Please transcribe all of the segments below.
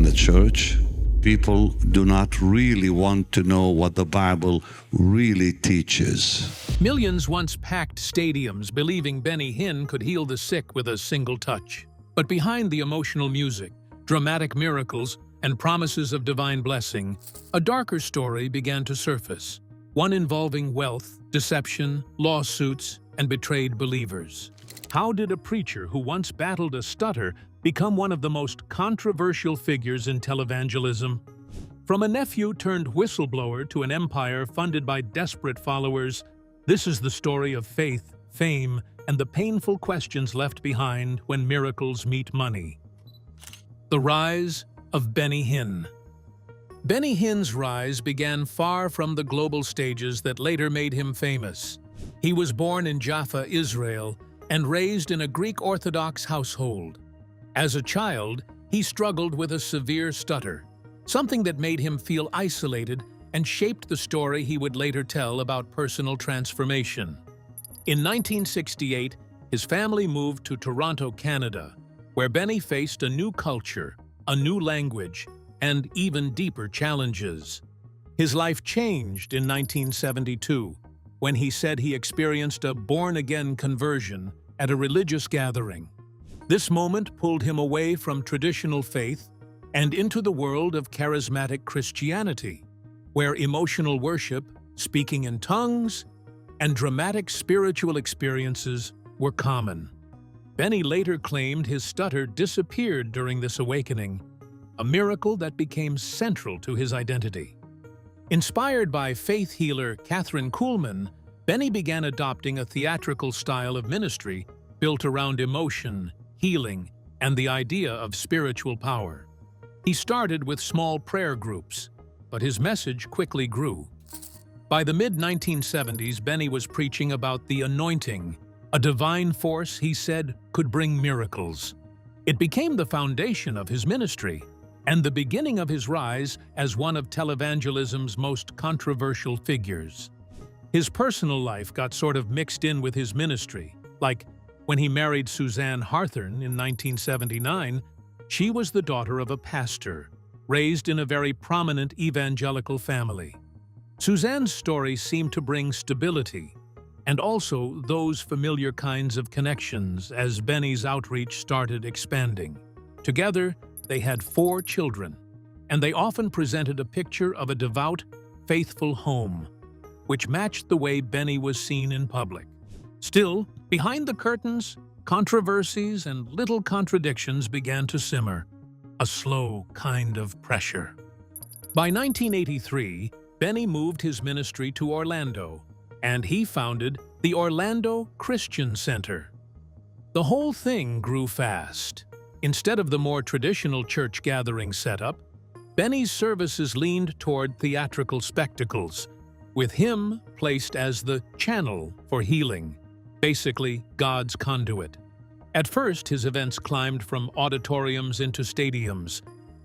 in the church. People do not really want to know what the Bible really teaches. Millions once packed stadiums believing Benny Hinn could heal the sick with a single touch. But behind the emotional music, dramatic miracles, and promises of divine blessing, a darker story began to surface, one involving wealth, deception, lawsuits, and betrayed believers. How did a preacher who once battled a stutter become one of the most controversial figures in televangelism? From a nephew turned whistleblower to an empire funded by desperate followers, this is the story of faith, fame, and the painful questions left behind when miracles meet money. The rise of Benny Hinn. Benny Hinn's rise began far from the global stages that later made him famous. He was born in Jaffa, Israel, and raised in a Greek Orthodox household. As a child, he struggled with a severe stutter, something that made him feel isolated and shaped the story he would later tell about personal transformation. In 1968, his family moved to Toronto, Canada, where Benny faced a new culture, a new language, and even deeper challenges. His life changed in 1972, when he said he experienced a born-again conversion at a religious gathering. This moment pulled him away from traditional faith and into the world of charismatic Christianity, where emotional worship, speaking in tongues, and dramatic spiritual experiences were common. Benny later claimed his stutter disappeared during this awakening, a miracle that became central to his identity. Inspired by faith healer Catherine Kuhlman, Benny began adopting a theatrical style of ministry built around emotion, healing, and the idea of spiritual power. He started with small prayer groups, but his message quickly grew. By the mid-1970s, Benny was preaching about the anointing, a divine force he said could bring miracles. It became the foundation of his ministry and the beginning of his rise as one of televangelism's most controversial figures. His personal life got sort of mixed in with his ministry, like when he married Suzanne Harthorne in 1979, she was the daughter of a pastor, raised in a very prominent evangelical family. Suzanne's story seemed to bring stability, and also those familiar kinds of connections as Benny's outreach started expanding. Together, they had 4 children, and they often presented a picture of a devout, faithful home, which matched the way Benny was seen in public. Still, behind the curtains, controversies and little contradictions began to simmer, a slow kind of pressure. By 1983, Benny moved his ministry to Orlando, and he founded the Orlando Christian Center. The whole thing grew fast. Instead of the more traditional church gathering setup, Benny's services leaned toward theatrical spectacles, with him placed as the channel for healing, basically God's conduit. At first, his events climbed from auditoriums into stadiums,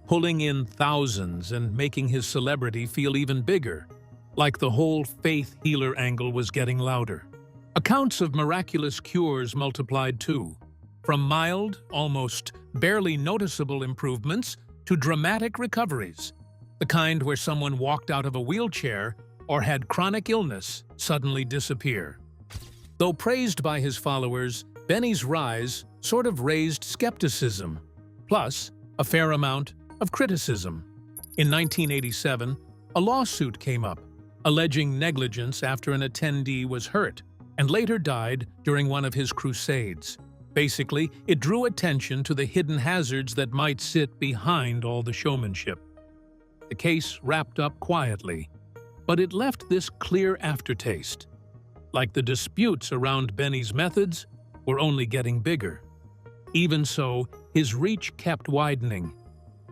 pulling in thousands and making his celebrity feel even bigger, like the whole faith healer angle was getting louder. Accounts of miraculous cures multiplied too, from mild, almost barely noticeable improvements to dramatic recoveries, the kind where someone walked out of a wheelchair or had chronic illness suddenly disappear. Though praised by his followers, Benny's rise sort of raised skepticism, plus a fair amount of criticism. In 1987, a lawsuit came up, alleging negligence after an attendee was hurt and later died during one of his crusades. Basically, it drew attention to the hidden hazards that might sit behind all the showmanship. The case wrapped up quietly, but it left this clear aftertaste. Like the disputes around Benny's methods were only getting bigger. Even so, his reach kept widening,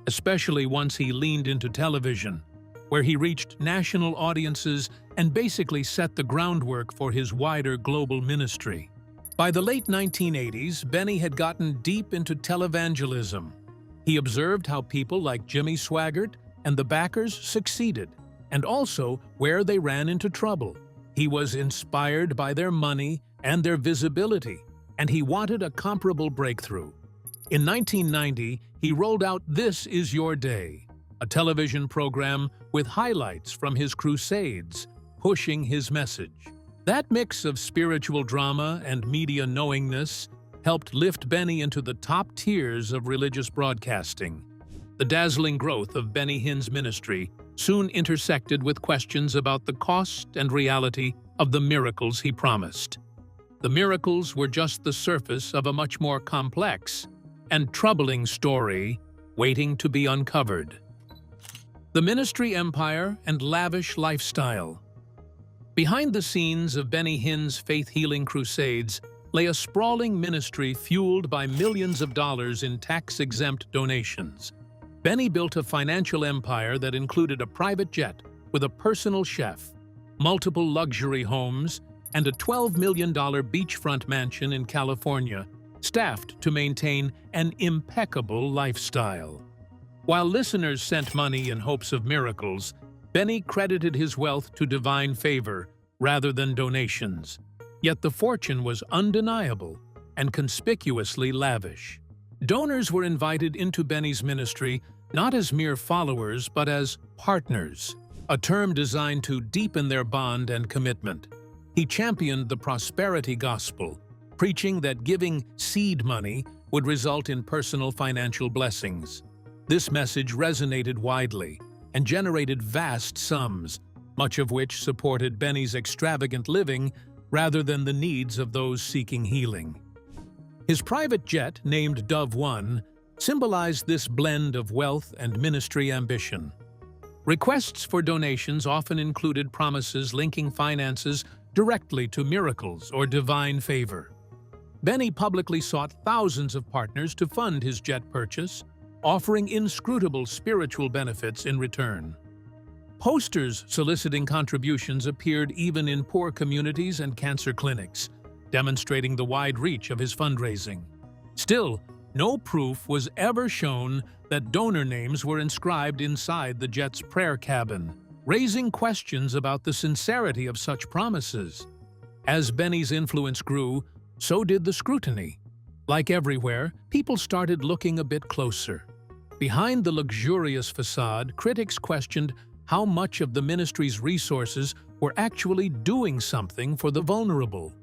especially once he leaned into television, where he reached national audiences and basically set the groundwork for his wider global ministry. By the late 1980s, Benny had gotten deep into televangelism. He observed how people like Jimmy Swaggart and the Backers succeeded, and also where they ran into trouble. He was inspired by their money and their visibility, and he wanted a comparable breakthrough. In 1990, he rolled out This Is Your Day, a television program with highlights from his crusades, pushing his message. That mix of spiritual drama and media knowingness helped lift Benny into the top tiers of religious broadcasting. The dazzling growth of Benny Hinn's ministry soon intersected with questions about the cost and reality of the miracles he promised. The miracles were just the surface of a much more complex and troubling story waiting to be uncovered. The ministry empire and lavish lifestyle. Behind the scenes of Benny Hinn's faith-healing crusades lay a sprawling ministry fueled by millions of dollars in tax-exempt donations. Benny built a financial empire that included a private jet with a personal chef, multiple luxury homes, and a $12 million beachfront mansion in California, staffed to maintain an impeccable lifestyle. While listeners sent money in hopes of miracles, Benny credited his wealth to divine favor rather than donations. Yet the fortune was undeniable and conspicuously lavish. Donors were invited into Benny's ministry not as mere followers but as partners, a term designed to deepen their bond and commitment. He championed the prosperity gospel, preaching that giving seed money would result in personal financial blessings. This message resonated widely and generated vast sums, much of which supported Benny's extravagant living rather than the needs of those seeking healing. His private jet, named Dove One, symbolized this blend of wealth and ministry ambition. Requests for donations often included promises linking finances directly to miracles or divine favor. Benny publicly sought thousands of partners to fund his jet purchase, offering inscrutable spiritual benefits in return. Posters soliciting contributions appeared even in poor communities and cancer clinics, demonstrating the wide reach of his fundraising. Still, no proof was ever shown that donor names were inscribed inside the jet's prayer cabin, raising questions about the sincerity of such promises. As Benny's influence grew, so did the scrutiny. Like everywhere, people started looking a bit closer. Behind the luxurious facade, critics questioned how much of the ministry's resources were actually doing something for the vulnerable.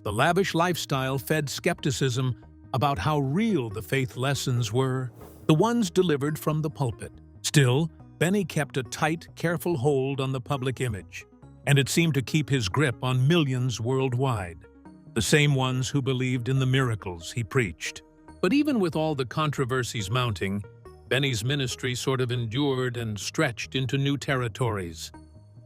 The lavish lifestyle fed skepticism about how real the faith lessons were, the ones delivered from the pulpit. Still, Benny kept a tight, careful hold on the public image, and it seemed to keep his grip on millions worldwide, the same ones who believed in the miracles he preached. But even with all the controversies mounting, Benny's ministry sort of endured and stretched into new territories.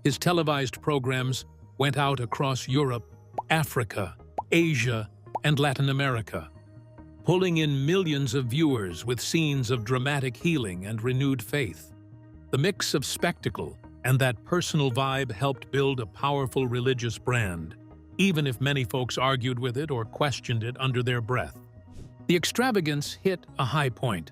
His televised programs went out across Europe, Africa, Asia, and Latin America, pulling in millions of viewers with scenes of dramatic healing and renewed faith. The mix of spectacle and that personal vibe helped build a powerful religious brand, even if many folks argued with it or questioned it under their breath. The extravagance hit a high point,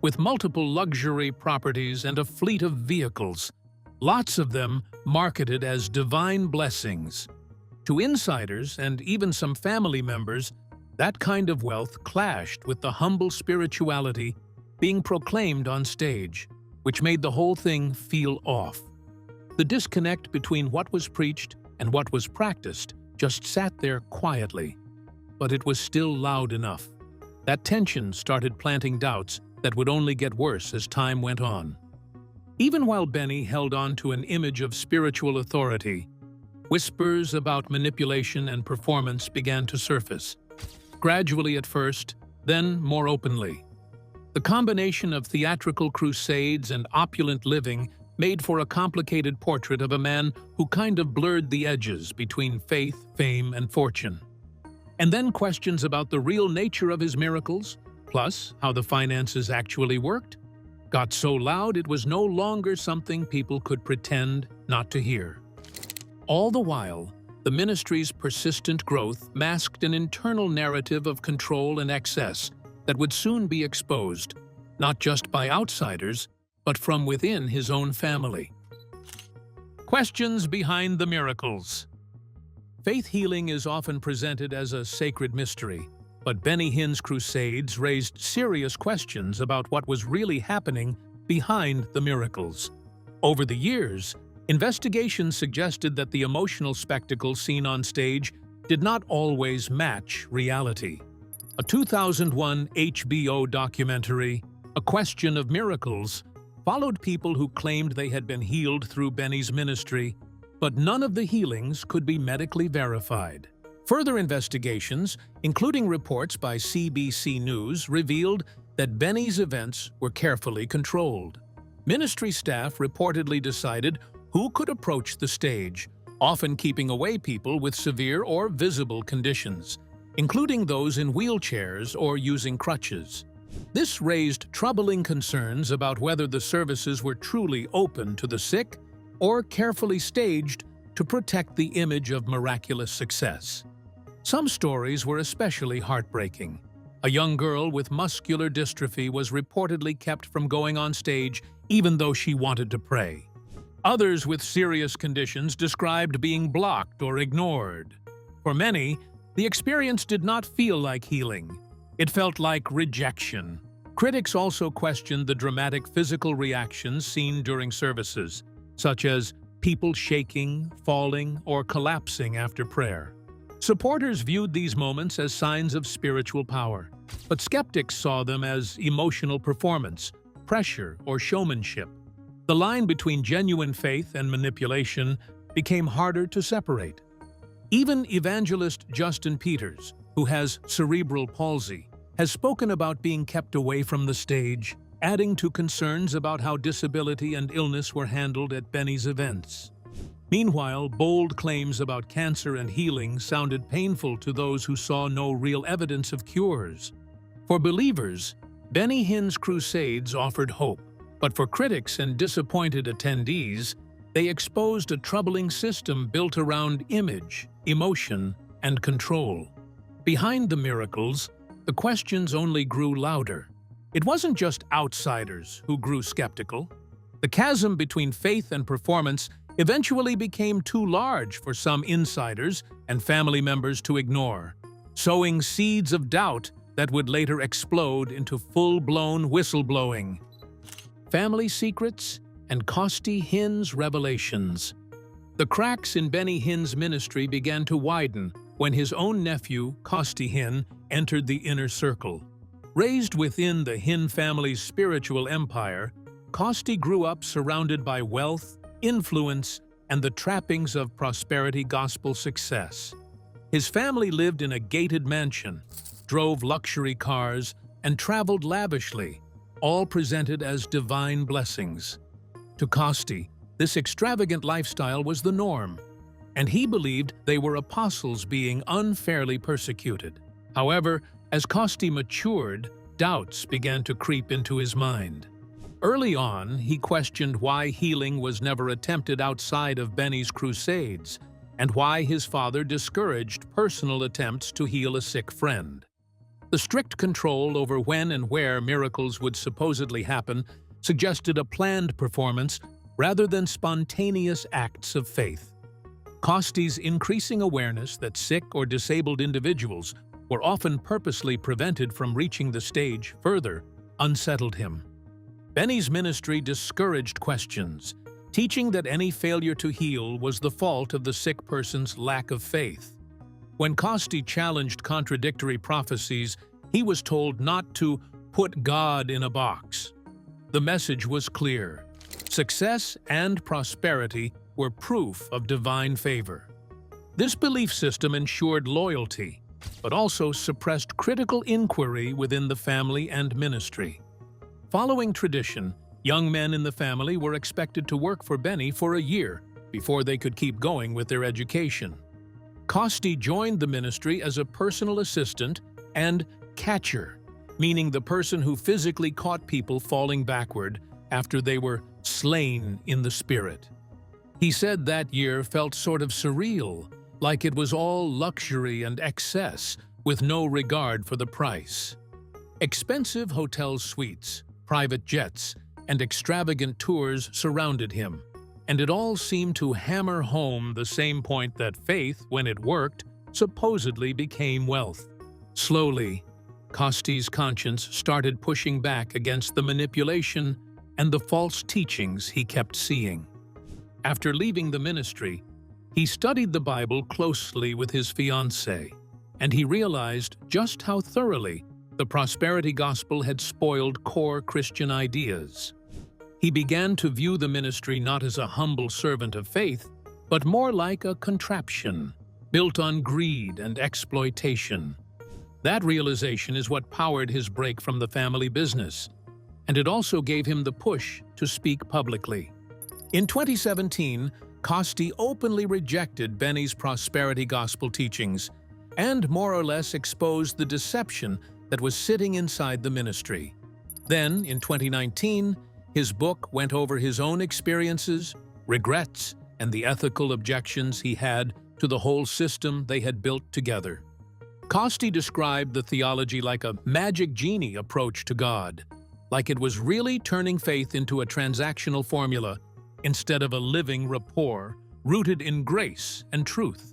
with multiple luxury properties and a fleet of vehicles, lots of them marketed as divine blessings. To insiders and even some family members, that kind of wealth clashed with the humble spirituality being proclaimed on stage, which made the whole thing feel off. The disconnect between what was preached and what was practiced just sat there quietly, but it was still loud enough. That tension started planting doubts that would only get worse as time went on. Even while Benny held on to an image of spiritual authority, whispers about manipulation and performance began to surface, gradually at first, then more openly. The combination of theatrical crusades and opulent living made for a complicated portrait of a man who kind of blurred the edges between faith, fame, and fortune. And then questions about the real nature of his miracles, plus how the finances actually worked, got so loud it was no longer something people could pretend not to hear. All the while, the ministry's persistent growth masked an internal narrative of control and excess that would soon be exposed, not just by outsiders, but from within his own family. Questions behind the miracles. Faith healing is often presented as a sacred mystery, But Benny Hinn's crusades raised serious questions about what was really happening behind the miracles. Over the years, investigations suggested that the emotional spectacle seen on stage did not always match reality. A 2001 HBO documentary, A Question of Miracles, followed people who claimed they had been healed through Benny's ministry, but none of the healings could be medically verified. Further investigations, including reports by CBC News, revealed that Benny's events were carefully controlled. Ministry staff reportedly decided who could approach the stage, often keeping away people with severe or visible conditions, including those in wheelchairs or using crutches. This raised troubling concerns about whether the services were truly open to the sick or carefully staged to protect the image of miraculous success. Some stories were especially heartbreaking. A young girl with muscular dystrophy was reportedly kept from going on stage even though she wanted to pray. Others with serious conditions described being blocked or ignored. For many, the experience did not feel like healing. It felt like rejection. Critics also questioned the dramatic physical reactions seen during services, such as people shaking, falling, or collapsing after prayer. Supporters viewed these moments as signs of spiritual power, but skeptics saw them as emotional performance, pressure, or showmanship. The line between genuine faith and manipulation became harder to separate. Even evangelist Justin Peters, who has cerebral palsy, has spoken about being kept away from the stage, adding to concerns about how disability and illness were handled at Benny's events. Meanwhile, bold claims about cancer and healing sounded painful to those who saw no real evidence of cures. For believers, Benny Hinn's crusades offered hope, but for critics and disappointed attendees, they exposed a troubling system built around image, emotion, and control. Behind the miracles, the questions only grew louder. It wasn't just outsiders who grew skeptical. The chasm between faith and performance eventually became too large for some insiders and family members to ignore, sowing seeds of doubt that would later explode into full-blown whistleblowing. Family secrets and Costi Hinn's revelations. The cracks in Benny Hinn's ministry began to widen when his own nephew, Costi Hinn, entered the inner circle. Raised within the Hinn family's spiritual empire, Costi grew up surrounded by wealth, influence, and the trappings of prosperity gospel success. His family lived in a gated mansion, drove luxury cars, and traveled lavishly, all presented as divine blessings. To Costi, this extravagant lifestyle was the norm, and he believed they were apostles being unfairly persecuted. However, as Costi matured, doubts began to creep into his mind. Early on, he questioned why healing was never attempted outside of Benny's crusades, and why his father discouraged personal attempts to heal a sick friend. The strict control over when and where miracles would supposedly happen suggested a planned performance rather than spontaneous acts of faith. Costi's increasing awareness that sick or disabled individuals were often purposely prevented from reaching the stage further unsettled him. Benny's ministry discouraged questions, teaching that any failure to heal was the fault of the sick person's lack of faith. When Costi challenged contradictory prophecies, he was told not to put God in a box. The message was clear. Success and prosperity were proof of divine favor. This belief system ensured loyalty, but also suppressed critical inquiry within the family and ministry. Following tradition, young men in the family were expected to work for Benny for a year before they could keep going with their education. Costi joined the ministry as a personal assistant and catcher, meaning the person who physically caught people falling backward after they were slain in the spirit. He said that year felt sort of surreal, like it was all luxury and excess with no regard for the price. Expensive hotel suites, private jets, and extravagant tours surrounded him, and it all seemed to hammer home the same point that faith, when it worked, supposedly became wealth. Slowly, Costi's conscience started pushing back against the manipulation and the false teachings he kept seeing. After leaving the ministry, he studied the Bible closely with his fiancée, and he realized just how thoroughly the prosperity gospel had spoiled core Christian ideas. He began to view the ministry not as a humble servant of faith, but more like a contraption, built on greed and exploitation. That realization is what powered his break from the family business, and it also gave him the push to speak publicly. In 2017, Costi openly rejected Benny's prosperity gospel teachings and more or less exposed the deception that was sitting inside the ministry. Then, in 2019, his book went over his own experiences, regrets, and the ethical objections he had to the whole system they had built together. Costi described the theology like a magic genie approach to God, like it was really turning faith into a transactional formula instead of a living rapport rooted in grace and truth.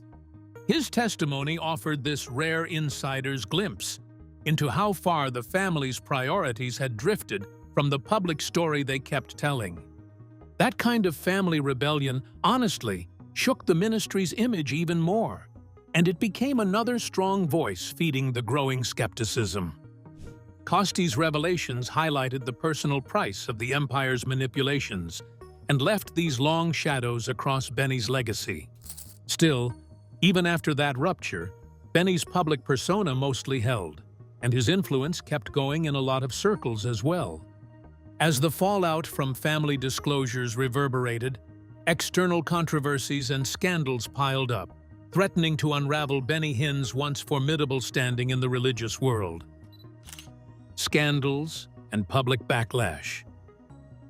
His testimony offered this rare insider's glimpse into how far the family's priorities had drifted from the public story they kept telling. That kind of family rebellion, honestly, shook the ministry's image even more, and it became another strong voice feeding the growing skepticism. Costi's revelations highlighted the personal price of the empire's manipulations and left these long shadows across Benny's legacy. Still, even after that rupture, Benny's public persona mostly held, and his influence kept going in a lot of circles as well. As the fallout from family disclosures reverberated, external controversies and scandals piled up, threatening to unravel Benny Hinn's once formidable standing in the religious world. Scandals and public backlash.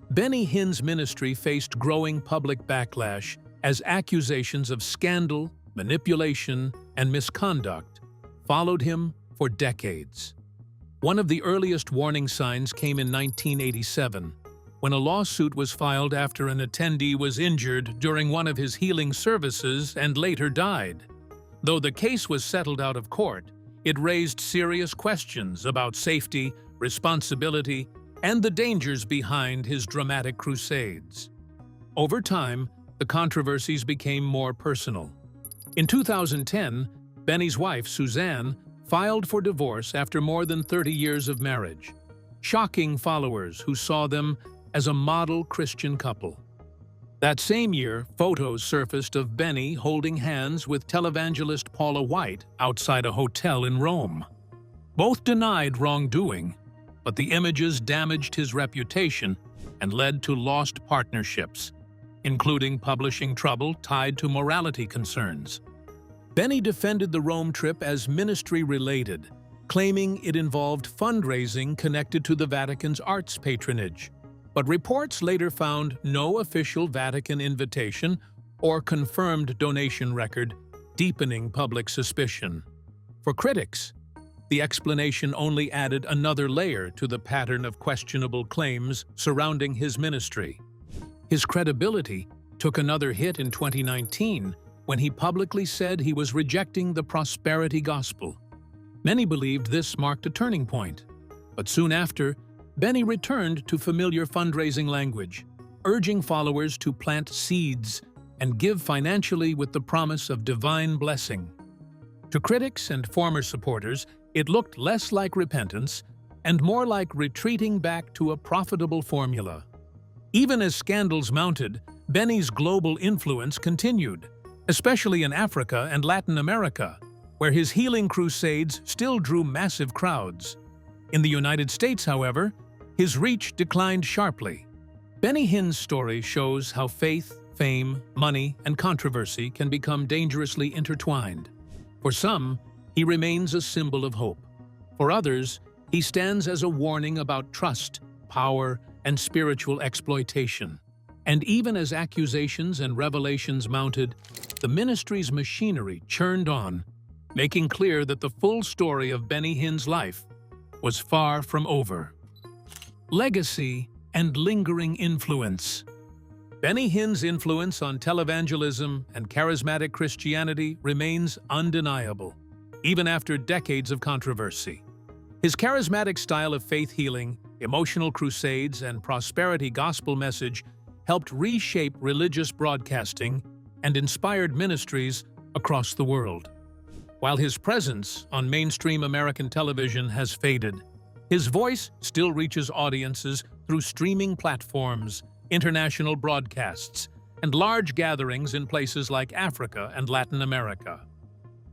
Benny Hinn's ministry faced growing public backlash as accusations of scandal, manipulation, and misconduct followed him for decades. One of the earliest warning signs came in 1987, when a lawsuit was filed after an attendee was injured during one of his healing services and later died. Though the case was settled out of court, it raised serious questions about safety, responsibility, and the dangers behind his dramatic crusades. Over time, the controversies became more personal. In 2010, Benny's wife, Suzanne, filed for divorce after more than 30 years of marriage, shocking followers who saw them as a model Christian couple. That same year, photos surfaced of Benny holding hands with televangelist Paula White outside a hotel in Rome. Both denied wrongdoing, but the images damaged his reputation and led to lost partnerships, including publishing trouble tied to morality concerns. Benny defended the Rome trip as ministry-related, claiming it involved fundraising connected to the Vatican's arts patronage. But reports later found no official Vatican invitation or confirmed donation record, deepening public suspicion. For critics, the explanation only added another layer to the pattern of questionable claims surrounding his ministry. His credibility took another hit in 2019 when he publicly said he was rejecting the prosperity gospel. Many believed this marked a turning point, but soon after, Benny returned to familiar fundraising language, urging followers to plant seeds and give financially with the promise of divine blessing. To critics and former supporters, it looked less like repentance and more like retreating back to a profitable formula. Even as scandals mounted, Benny's global influence continued, especially in Africa and Latin America, where his healing crusades still drew massive crowds. In the United States, however, his reach declined sharply. Benny Hinn's story shows how faith, fame, money, and controversy can become dangerously intertwined. For some, he remains a symbol of hope. For others, he stands as a warning about trust, power, and spiritual exploitation. And even as accusations and revelations mounted, the ministry's machinery churned on, making clear that the full story of Benny Hinn's life was far from over. Legacy and lingering influence. Benny Hinn's influence on televangelism and charismatic Christianity remains undeniable. even after decades of controversy. His charismatic style of faith healing, emotional crusades, and prosperity gospel message helped reshape religious broadcasting and inspired ministries across the world. While his presence on mainstream American television has faded, his voice still reaches audiences through streaming platforms, international broadcasts, and large gatherings in places like Africa and Latin America.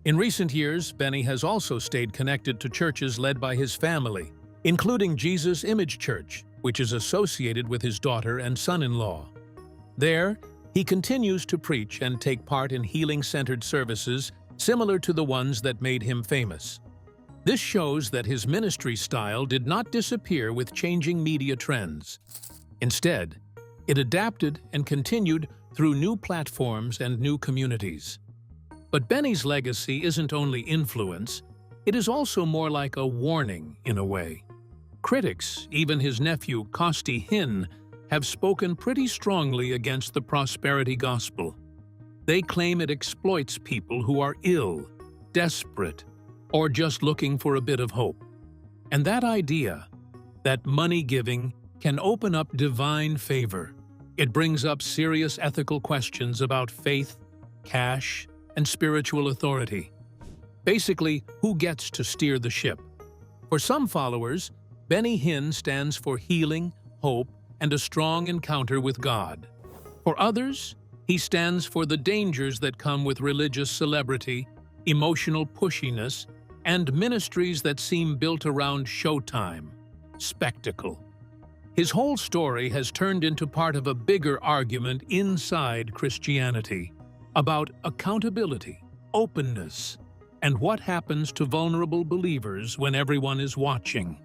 In recent years, Benny has also stayed connected to churches led by his family, including Jesus Image Church, which is associated with his daughter and son-in-law. There, he continues to preach and take part in healing-centered services similar to the ones that made him famous. This shows that his ministry style did not disappear with changing media trends. Instead, it adapted and continued through new platforms and new communities. But Benny's legacy isn't only influence, it is also more like a warning in a way. Critics, even his nephew Costi Hinn, have spoken pretty strongly against the prosperity gospel. They claim it exploits people who are ill, desperate, or just looking for a bit of hope. And that idea, that money giving, can open up divine favor. It brings up serious ethical questions about faith, cash, and spiritual authority. Basically, who gets to steer the ship? For some followers, Benny Hinn stands for healing, hope, and a strong encounter with God. For others, he stands for the dangers that come with religious celebrity, emotional pushiness, and ministries that seem built around showtime, spectacle. His whole story has turned into part of a bigger argument inside Christianity about accountability, openness, and what happens to vulnerable believers when everyone is watching.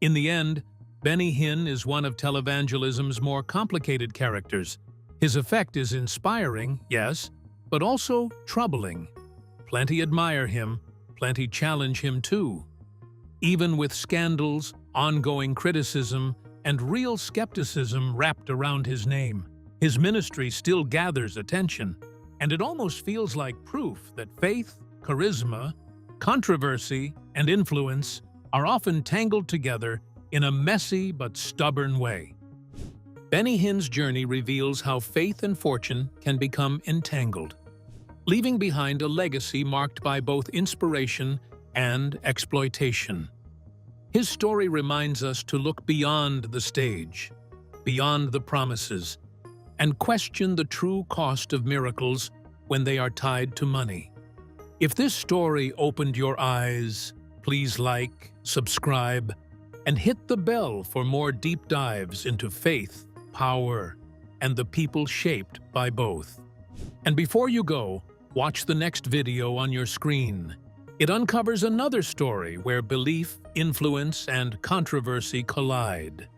In the end, Benny Hinn is one of televangelism's more complicated characters. His effect is inspiring, yes, but also troubling. Plenty admire him, plenty challenge him too. Even with scandals, ongoing criticism, and real skepticism wrapped around his name, his ministry still gathers attention, and it almost feels like proof that faith, charisma, controversy, and influence are often tangled together in a messy but stubborn way. Benny Hinn's journey reveals how faith and fortune can become entangled, leaving behind a legacy marked by both inspiration and exploitation. His story reminds us to look beyond the stage, beyond the promises, and question the true cost of miracles when they are tied to money. If this story opened your eyes, please like, subscribe, and hit the bell for more deep dives into faith, power, and the people shaped by both. And before you go, watch the next video on your screen. It uncovers another story where belief, influence, and controversy collide.